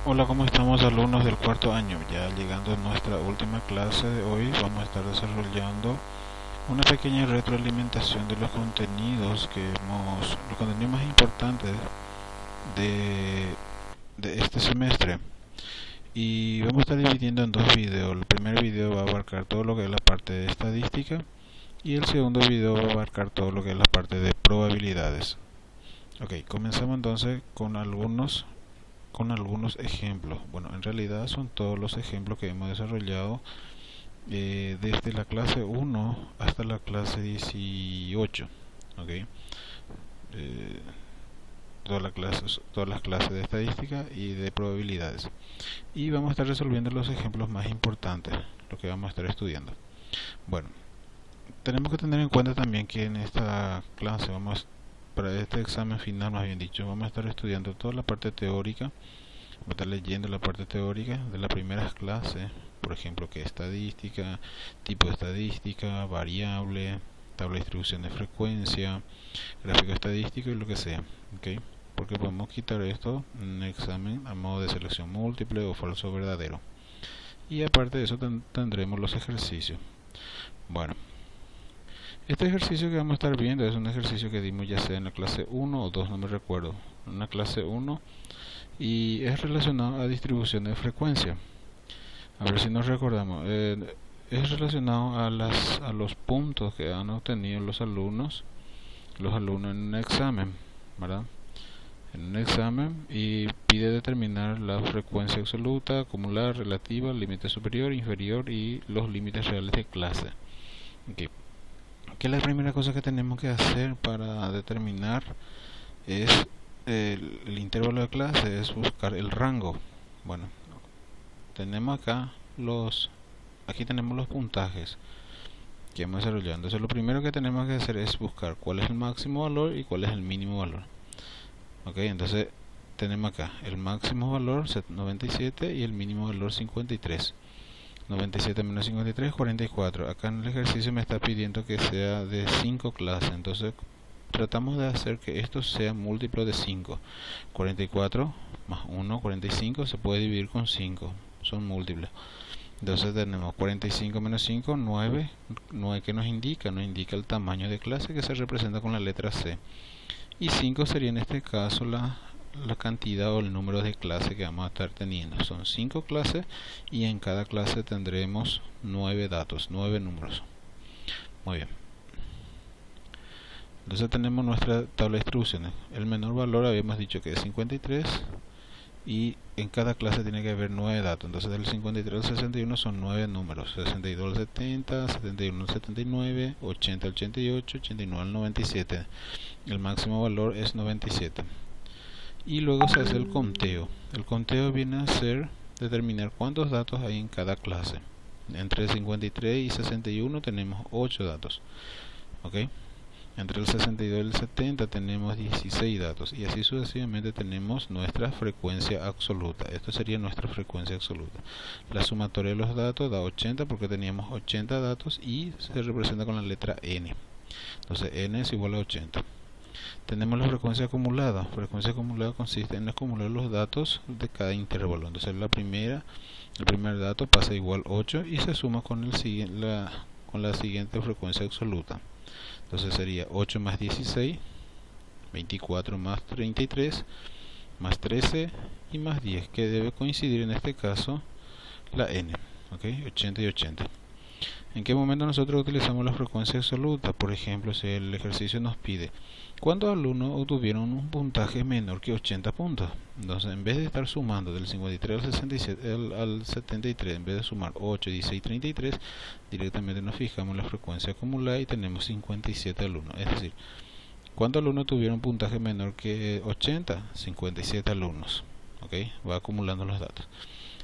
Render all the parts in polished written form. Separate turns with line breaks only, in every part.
Hola, ¿cómo estamos alumnos del cuarto año? Ya llegando a nuestra última clase de hoy, vamos a estar desarrollando una pequeña retroalimentación de los contenidos más importantes de, de este semestre. Y vamos a estar dividiendo en dos videos. El primer video va a abarcar todo lo que es la parte de estadística y el segundo video va a abarcar todo lo que es la parte de probabilidades. Ok, comenzamos entonces con algunos ejemplos. Bueno, en realidad son todos los ejemplos que hemos desarrollado desde la clase 1 hasta la clase 18. ¿Ok? Eh, todas las clases de estadística y de probabilidades. Y vamos a estar resolviendo los ejemplos más importantes, lo que vamos a estar estudiando. Bueno, tenemos que tener en cuenta también que en esta clase para este examen final, más bien dicho, vamos a estar estudiando toda la parte teórica. Voy a estar leyendo la parte teórica de las primeras clases, por ejemplo, que estadística, tipo de estadística, variable, tabla de distribución de frecuencia, gráfico estadístico y lo que sea. ¿Okay? Porque podemos quitar esto en el examen a modo de selección múltiple o falso o verdadero. Y aparte de eso tendremos los ejercicios. Bueno, este ejercicio que vamos a estar viendo es un ejercicio que dimos ya sea en la clase 1 o 2, no me recuerdo. En la clase 1 y es relacionado a distribución de frecuencia. A ver si nos recordamos. Es relacionado a los puntos que han obtenido los alumnos en un examen, ¿verdad? En un examen y pide determinar la frecuencia absoluta, acumular, relativa, límite superior, inferior y los límites reales de clase. Okay. ¿Qué es la primera cosa que tenemos que hacer para determinar? Es el intervalo de clase, es buscar el rango. Bueno, tenemos aquí tenemos los puntajes que hemos desarrollado. Entonces lo primero que tenemos que hacer es buscar cuál es el máximo valor y cuál es el mínimo valor. Ok, entonces tenemos acá el máximo valor 97 y el mínimo valor 53. 97 menos 53, 44. Acá en el ejercicio me está pidiendo que sea de 5 clases. Entonces tratamos de hacer que esto sea múltiplo de 5. 44 más 1, 45 se puede dividir con 5. Son múltiples. Entonces tenemos 45 menos 5, 9. 9 que nos indica el tamaño de clase que se representa con la letra C. Y 5 sería en este caso la cantidad o el número de clases que vamos a estar teniendo. Son 5 clases y en cada clase tendremos 9 datos, 9 números. Muy bien. Entonces tenemos nuestra tabla de distribuciones. El menor valor habíamos dicho que es 53 y en cada clase tiene que haber 9 datos. Entonces del 53 al 61 son 9 números. 62 al 70, 71 al 79, 80 al 88, 89 al 97. El máximo valor es 97. Y luego se hace el conteo. El conteo viene a ser determinar cuántos datos hay en cada clase. Entre 53 y 61 tenemos 8 datos. ¿Ok? Entre el 62 y el 70 tenemos 16 datos y así sucesivamente tenemos nuestra frecuencia absoluta. Esto sería nuestra frecuencia absoluta. La sumatoria de los datos da 80 porque teníamos 80 datos y se representa con la letra N. Entonces N es igual a 80. Tenemos la frecuencia acumulada. Frecuencia acumulada consiste en acumular los datos de cada intervalo. Entonces el primer dato pasa igual 8 y se suma con la siguiente frecuencia absoluta. Entonces sería 8 más 16, 24 más 33, más 13 y más 10, que debe coincidir en este caso la n, ¿ok? 80 y 80. ¿En qué momento nosotros utilizamos la frecuencia absoluta? Por ejemplo, si el ejercicio nos pide ¿cuántos alumnos obtuvieron un puntaje menor que 80 puntos? Entonces, en vez de estar sumando del 53 al 67, al 73, en vez de sumar 8, 16 y 33, directamente nos fijamos en la frecuencia acumulada y tenemos 57 alumnos. Es decir, ¿cuántos alumnos tuvieron un puntaje menor que 80? 57 alumnos. ¿Ok? Va acumulando los datos.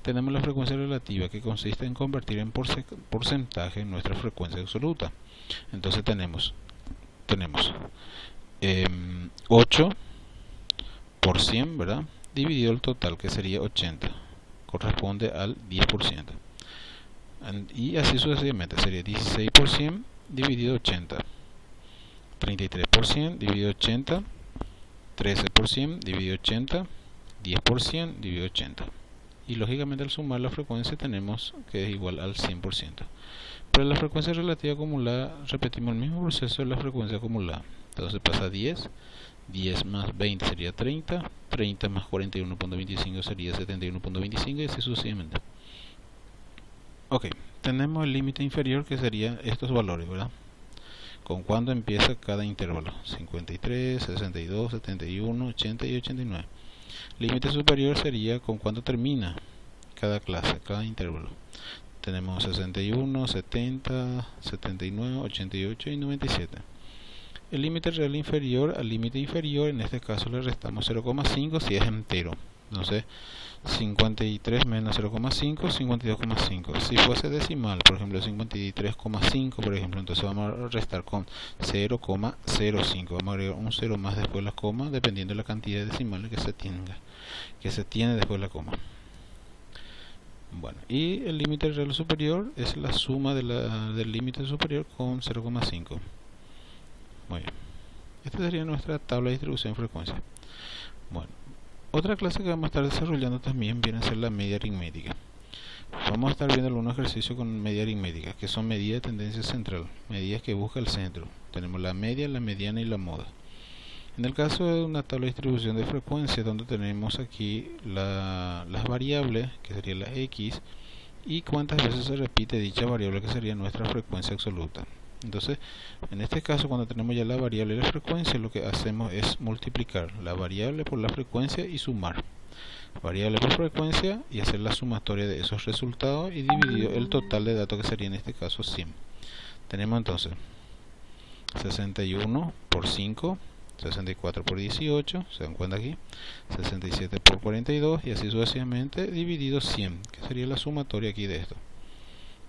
Tenemos la frecuencia relativa, que consiste en convertir en porcentaje nuestra frecuencia absoluta. Entonces tenemos 8 por 100, ¿verdad? Dividido el total, que sería 80, corresponde al 10%. Y así sucesivamente, sería 16 por 100 dividido 80, 33 por 100 dividido 80, 13 por 100 dividido 80, 10 por 100 dividido 80. y lógicamente al sumar la frecuencia tenemos que es igual al 100%. Para la frecuencia relativa acumulada repetimos el mismo proceso de la frecuencia acumulada. Entonces pasa 10, 10 más 20 sería 30, 30 más 41.25 sería 71.25 y así sucesivamente. Ok, tenemos el límite inferior que sería estos valores, ¿verdad? Con cuándo empieza cada intervalo: 53, 62, 71, 80 y 89. Límite superior sería con cuándo termina cada clase, cada intervalo. Tenemos 61, 70, 79, 88 y 97. El límite real inferior al límite inferior, en este caso le restamos 0,5 si es entero. Entonces 53 menos 0,5, 52,5. Si fuese decimal, por ejemplo 53,5, por ejemplo, entonces vamos a restar con 0,05. Vamos a agregar un 0 más después de la coma, dependiendo de la cantidad de decimales que se tiene después de la coma. Bueno, y el límite real superior es la suma del límite superior con 0,5. Muy bien. Esta sería nuestra tabla de distribución de frecuencia. Bueno, otra clase que vamos a estar desarrollando también viene a ser la media aritmética. Vamos a estar viendo algunos ejercicios con media aritmética, que son medidas de tendencia central, medidas que busca el centro. Tenemos la media, la mediana y la moda. En el caso de una tabla de distribución de frecuencia, donde tenemos aquí las variables, que sería la x, y cuántas veces se repite dicha variable, que sería nuestra frecuencia absoluta. Entonces, en este caso, cuando tenemos ya la variable y la frecuencia, lo que hacemos es multiplicar la variable por la frecuencia y sumar variable por frecuencia y hacer la sumatoria de esos resultados y dividir el total de datos, que sería en este caso 100. Tenemos entonces 61 por 5, 64 por 18, se dan cuenta aquí, 67 por 42 y así sucesivamente, dividido 100, que sería la sumatoria aquí de esto.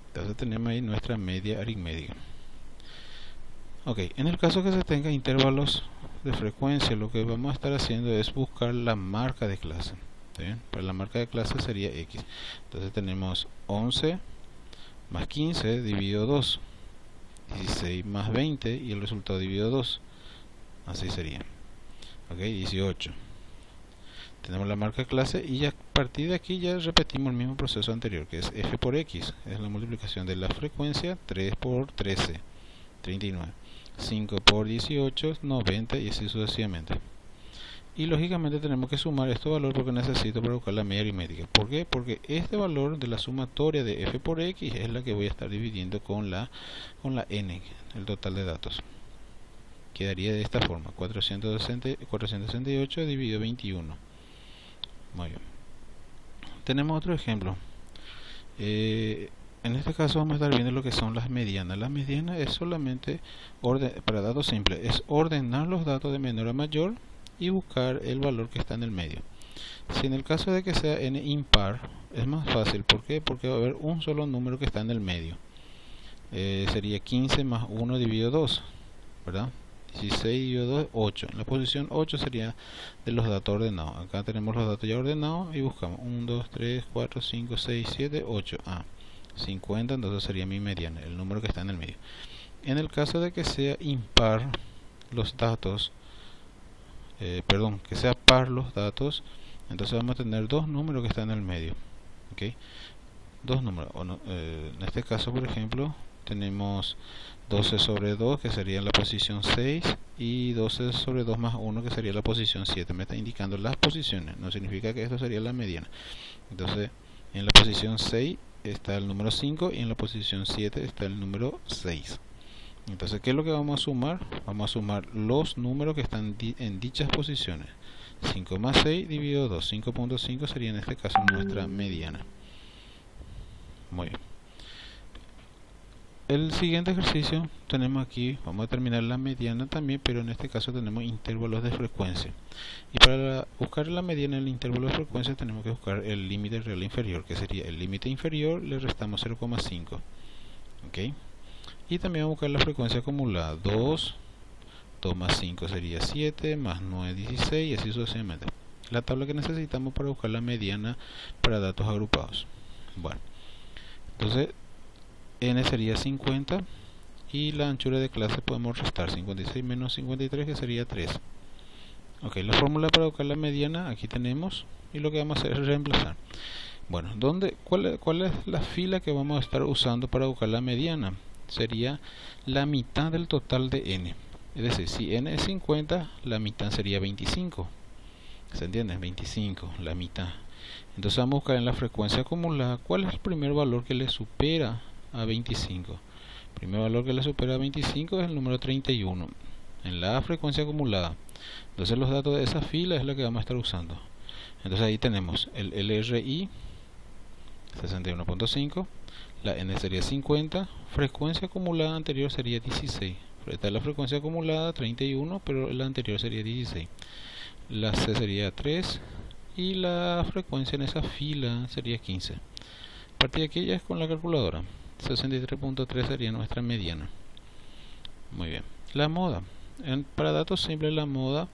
Entonces tenemos ahí nuestra media aritmética. Ok, en el caso que se tenga intervalos de frecuencia, lo que vamos a estar haciendo es buscar la marca de clase. ¿Está bien? Para la marca de clase sería x. Entonces tenemos 11 más 15 dividido 2, 16 más 20 y el resultado dividido 2. Así sería. Ok, 18. Tenemos la marca de clase y ya a partir de aquí ya repetimos el mismo proceso anterior, que es f por x. Es la multiplicación de la frecuencia, 3 por 13, 39. 5 por 18, 90 y así sucesivamente. Y lógicamente tenemos que sumar este valor porque necesito para buscar la media aritmética. ¿Por qué? Porque este valor de la sumatoria de f por x es la que voy a estar dividiendo con la n, el total de datos. Quedaría de esta forma: 468 dividido 21. Muy bien. Tenemos otro ejemplo. En este caso vamos a estar viendo lo que son las medianas. Las medianas es solamente, para datos simples, es ordenar los datos de menor a mayor y buscar el valor que está en el medio. Si en el caso de que sea n impar, es más fácil. ¿Por qué? Porque va a haber un solo número que está en el medio. Sería 15 más 1 dividido 2, ¿verdad? 16 dividido 2, 8. En la posición 8 sería de los datos ordenados. Acá tenemos los datos ya ordenados y buscamos 1, 2, 3, 4, 5, 6, 7, 8. 50, entonces sería mi mediana, el número que está en el medio. En el caso de que sea impar los datos, que sea par los datos, entonces vamos a tener dos números que están en el medio. ¿Okay? Dos números. En este caso, por ejemplo, tenemos 12 sobre 2, que sería la posición 6, y 12 sobre 2 más 1, que sería la posición 7. Me está indicando las posiciones, no significa que esto sería la mediana. Entonces, en la posición 6 está el número 5 y en la posición 7 está el número 6. Entonces, ¿qué es lo que vamos a sumar? Vamos a sumar los números que están en dichas posiciones. 5 más 6 dividido 2, 5.5 sería en este caso nuestra mediana. Muy bien. El siguiente ejercicio tenemos aquí, vamos a terminar la mediana también, pero en este caso tenemos intervalos de frecuencia. Y para buscar la mediana en el intervalo de frecuencia tenemos que buscar el límite real inferior, que sería el límite inferior, le restamos 0,5. ¿Okay? Y también vamos a buscar la frecuencia acumulada, 2 más 5 sería 7, más 9, 16 y así sucesivamente. La tabla que necesitamos para buscar la mediana para datos agrupados. Bueno, entonces n sería 50 y la anchura de clase podemos restar 56 menos 53, que sería 3. Ok, la fórmula para buscar la mediana aquí tenemos, y lo que vamos a hacer es reemplazar. Bueno, ¿cuál es la fila que vamos a estar usando para buscar la mediana? Sería la mitad del total de n. Es decir, si n es 50, la mitad sería 25. ¿Se entiende? 25, la mitad. Entonces vamos a buscar en la frecuencia acumulada cuál es el primer valor que le supera a 25. El primer valor que le supera a 25 es el número 31 en la frecuencia acumulada. Entonces los datos de esa fila es la que vamos a estar usando. Entonces ahí tenemos el LRI 61.5, la N sería 50, frecuencia acumulada anterior sería 16. Esta es la frecuencia acumulada 31, pero la anterior sería 16. La C sería 3 y la frecuencia en esa fila sería 15. A partir de aquí ya es con la calculadora. 63.3 sería nuestra mediana. Muy bien. La moda. Para datos simples, la moda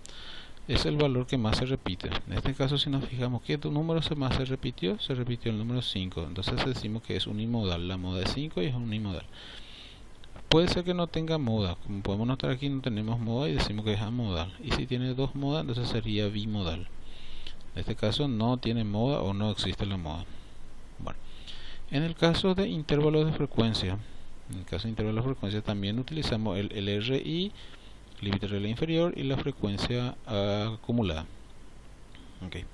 es el valor que más se repite. En este caso, si nos fijamos que tu número más se repitió el número 5. Entonces decimos que es unimodal. La moda es 5 y es unimodal. Puede ser que no tenga moda. Como podemos notar aquí, no tenemos moda y decimos que es amodal. Y si tiene dos modas, entonces sería bimodal. En este caso no tiene moda o no existe la moda. Bueno, en el caso de intervalos de frecuencia, también utilizamos el LRI, límite real inferior, y la frecuencia acumulada. Okay.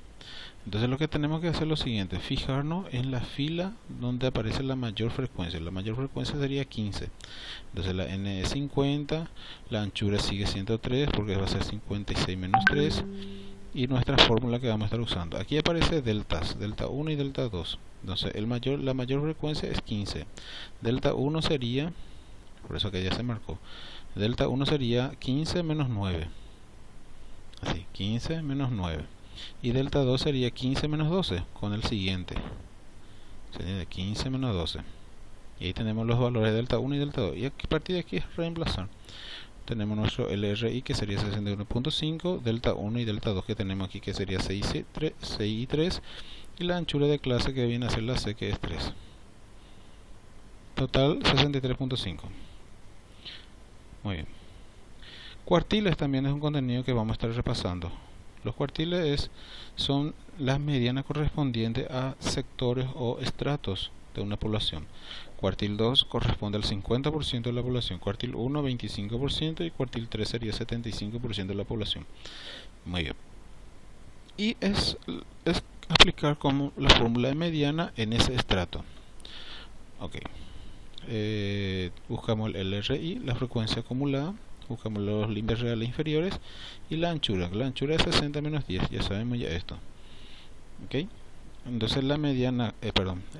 Entonces lo que tenemos que hacer es lo siguiente: fijarnos en la fila donde aparece la mayor frecuencia. La mayor frecuencia sería 15. Entonces la N es 50, la anchura sigue 103 porque va a ser 56 menos 3. Y nuestra fórmula que vamos a estar usando. Aquí aparece deltas, delta 1 y delta 2. Entonces la mayor frecuencia es 15. Delta 1 sería, por eso que ya se marcó, delta 1 sería 15 menos 9. Así, 15 menos 9. Y delta 2 sería 15 menos 12 con el siguiente. Sería 15 menos 12. Y ahí tenemos los valores de delta 1 y delta 2. Y a partir de aquí es reemplazar. Tenemos nuestro LRI que sería 61.5, delta 1 y delta 2 que tenemos aquí que sería 6 y 3, y la anchura de clase que viene a ser la C, que es 3. Total 63.5. Muy bien. Cuartiles también es un contenido que vamos a estar repasando. Los cuartiles son las medianas correspondientes a sectores o estratos de una población. Cuartil 2 corresponde al 50% de la población, cuartil 1 25% y cuartil 3 sería 75% de la población. Muy bien. Y es aplicar como la fórmula de mediana en ese estrato. Ok. Buscamos el LRI, la frecuencia acumulada, buscamos los límites reales inferiores y la anchura. La anchura es 60 menos 10, ya sabemos ya esto. Ok. Entonces la mediana,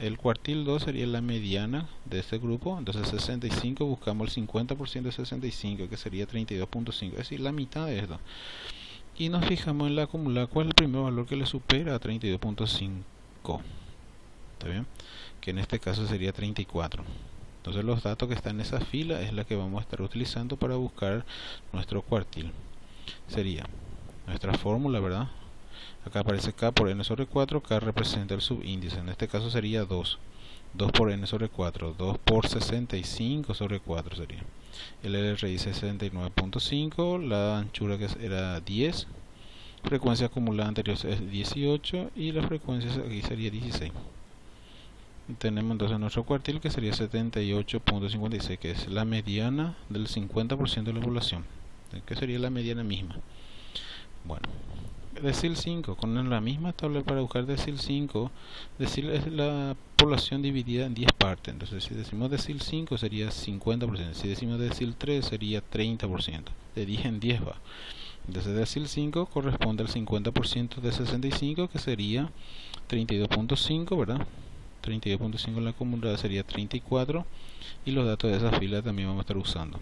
el cuartil 2 sería la mediana de este grupo. Entonces 65, buscamos el 50% de 65, que sería 32.5, es decir, la mitad de esto. Y nos fijamos en la acumulada, cuál es el primer valor que le supera a 32.5. ¿Está bien? Que en este caso sería 34. Entonces los datos que están en esa fila es la que vamos a estar utilizando para buscar nuestro cuartil. Sería nuestra fórmula, ¿verdad? Acá aparece K por N sobre 4, K representa el subíndice, en este caso sería 2. 2 por N sobre 4, 2 por 65 sobre 4 sería. El LRI 69.5, la anchura que era 10, frecuencia acumulada anterior es 18 y la frecuencia aquí sería 16. Tenemos entonces nuestro cuartil que sería 78.56, que es la mediana del 50% de la población, que sería la mediana misma. Bueno, decil 5, con la misma tabla para buscar decil 5, decil es la población dividida en 10 partes. Entonces si decimos decil 5 sería 50%, si decimos decil 3 sería 30%, de 10 en 10 va. Entonces decil 5 corresponde al 50% de 65, que sería 32.5, ¿verdad? 32.5 en la acumulada sería 34, y los datos de esa fila también vamos a estar usando.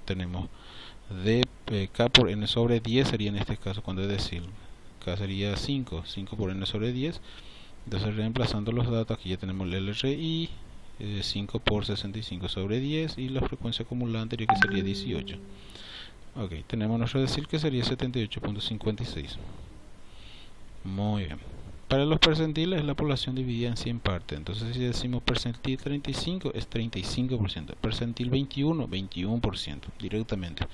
Tenemos de K por N sobre 10 sería en este caso cuando es decil. K sería 5 por N sobre 10. Entonces reemplazando los datos, aquí ya tenemos el LRI, 5 por 65 sobre 10, y la frecuencia acumulada anterior que sería 18. Ok, tenemos nuestro decil que sería 78.56. Muy bien. Para los percentiles es la población dividida en 100 partes. Entonces si decimos percentil 35 es 35%, percentil 21, 21% directamente.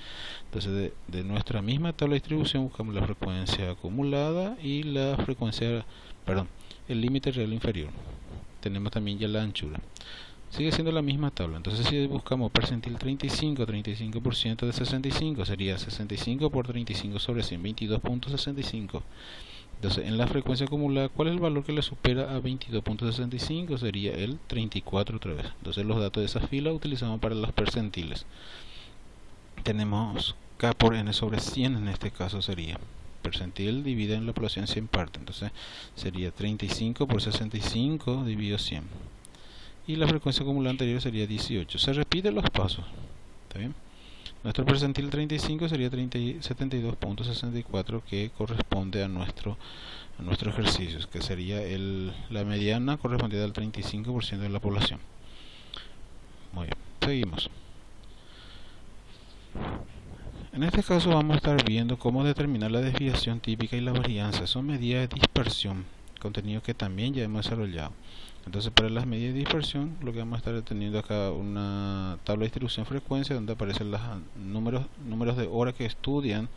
Entonces de nuestra misma tabla de distribución buscamos la frecuencia acumulada y la frecuencia, el límite real inferior. Tenemos también ya la anchura. Sigue siendo la misma tabla. Entonces si buscamos percentil 35, 35% de 65 sería 65 por 35 sobre 100, 22.65. Entonces en la frecuencia acumulada, ¿cuál es el valor que le supera a 22.65? Sería el 34 otra vez. Entonces los datos de esa fila utilizamos para los percentiles. Tenemos K por N sobre 100, en este caso sería percentil dividido en la población 100 partes. Entonces sería 35 por 65 dividido 100. Y la frecuencia acumulada anterior sería 18. Se repiten los pasos. ¿Está bien? Nuestro percentil 35 sería 72.64, que corresponde a nuestro ejercicio, que sería la mediana correspondiente al 35% de la población. Muy bien, seguimos. En este caso vamos a estar viendo cómo determinar la desviación típica y la varianza. Son medidas de dispersión, contenido que también ya hemos desarrollado. Entonces para las medidas de dispersión, lo que vamos a estar teniendo acá una tabla de distribución frecuencia donde aparecen los números de horas que estudian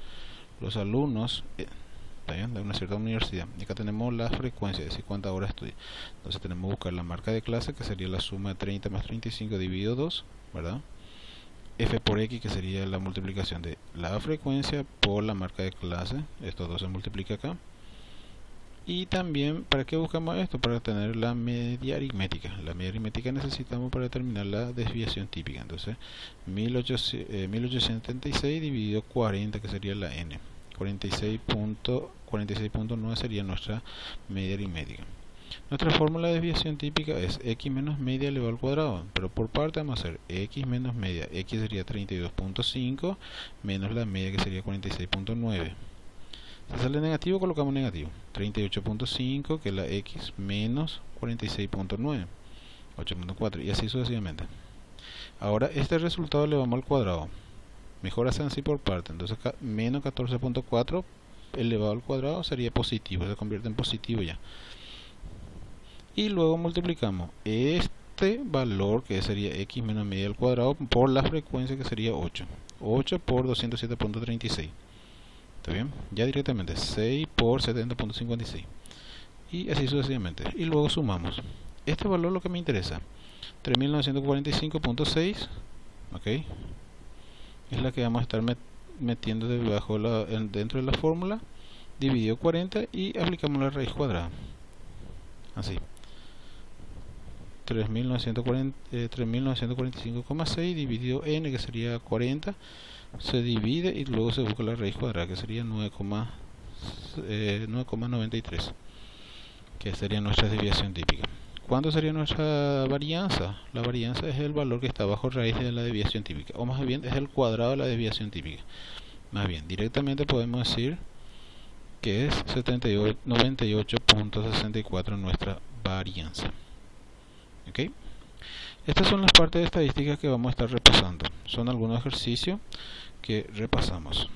los alumnos de una cierta universidad. Y acá tenemos la frecuencia, es decir, cuántas horas estudian. Entonces tenemos que buscar la marca de clase, que sería la suma de 30 más 35 dividido 2, ¿verdad? F por X, que sería la multiplicación de la frecuencia por la marca de clase. Estos dos se multiplica acá. Y también, ¿para qué buscamos esto? Para tener la media aritmética. La media aritmética necesitamos para determinar la desviación típica. Entonces, 1876 dividido 40, que sería la n. 46.9 sería nuestra media aritmética. Nuestra fórmula de desviación típica es x menos media elevado al cuadrado. Pero por parte vamos a hacer x menos media. X sería 32.5 menos la media, que sería 46.9. Si sale negativo, colocamos negativo. 38.5, que es la x, menos 46.9, 8.4, y así sucesivamente. Ahora este resultado le vamos al cuadrado. Mejor hacen así por parte. Entonces menos 14.4 elevado al cuadrado sería positivo, se convierte en positivo ya. Y luego multiplicamos este valor, que sería x menos media al cuadrado, por la frecuencia, que sería 8. 8 por 207.36. ¿Está bien? Ya directamente 6 por 70.56 y así sucesivamente. Y luego sumamos este valor, lo que me interesa, 3945.6, ok, es la que vamos a estar metiendo dentro de la fórmula, dividido 40 y aplicamos la raíz cuadrada, así. 3945,6 dividido n, que sería 40, se divide y luego se busca la raíz cuadrada, que sería 9,93, que sería nuestra desviación típica. ¿Cuánto sería nuestra varianza? La varianza es el valor que está bajo raíz de la desviación típica, o más bien es el cuadrado de la desviación típica. Más bien, directamente podemos decir que es 98.64 nuestra varianza. ¿Ok? Estas son las partes de estadística que vamos a estar repasando. Son algunos ejercicios que repasamos.